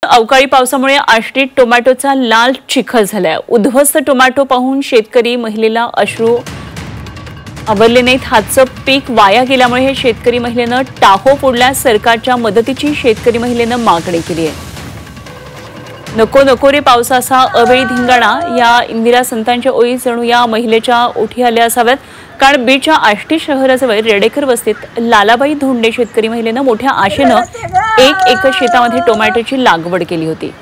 अवकाळी पावसामुळे आष्टीत टोमॅटोचा लाल चिखल झालाय। उद्ध्वस्त टोमॅटो पाहून शेतकरी महिलेला अश्रू आवरले नाहीत। हातचं पीक वाया गेल्यामुळे हे शेतकरी महिलेनं टाहो फोडला। सरकारच्या मदतीची शेतकरी महिलेनं मागणी केली आहे। नको नको रे पावसाचा अवेळी धिंगाणा या इंदिरा संतांच्या ओळी जणू या महिलेच्या ओठी आल्या असाव्यात। कारण बीडच्या आष्टी शहराजवळ रेडेकर वस्तीत लालाबाई धोंडे शेतकरी महिलेनं मोठ्या आशेनं 1 एकर शेतामध्ये टोमॅटोची लागवड केली होती।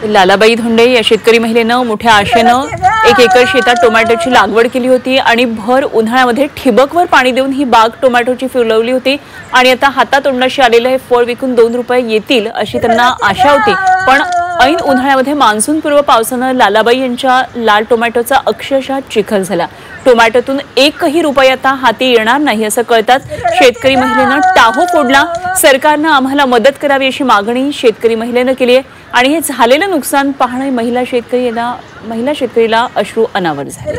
लालाबाई धोंडे या शेतकरी महिलेनं मोठ्या आशेनं 1 एकर शेतात टोमॅटोची लागवड केली होती आणि भर उन्हाळ्यामध्ये ठिबकवर पाणी देऊन ही बाग टोमॅटोची फुलवली होती आणि आता हातातोंडाशी आलेलं हे फळ विकून 2 रुपये येतील अशी त्यांना आशा होती। पण ऐन उन्हाळ्यामध्ये मान्सूनपूर्व पावसानं लालाबाई यांच्या लाल टोमॅटोचा अक्षरशः चिखल झाला। टोमॅटोतून 1ही रुपया आता हाती येणार नाही असं कळताच शेतकरी महिलेनं टाहो फोडला। सरकारनं आम्हाला मदत करावी अशी मागणी शेतकरी महिलेनं केली आहे आणि हे झालेलं नुकसान पाहणे महिला शेतकरीला अश्रू अनावर झाले।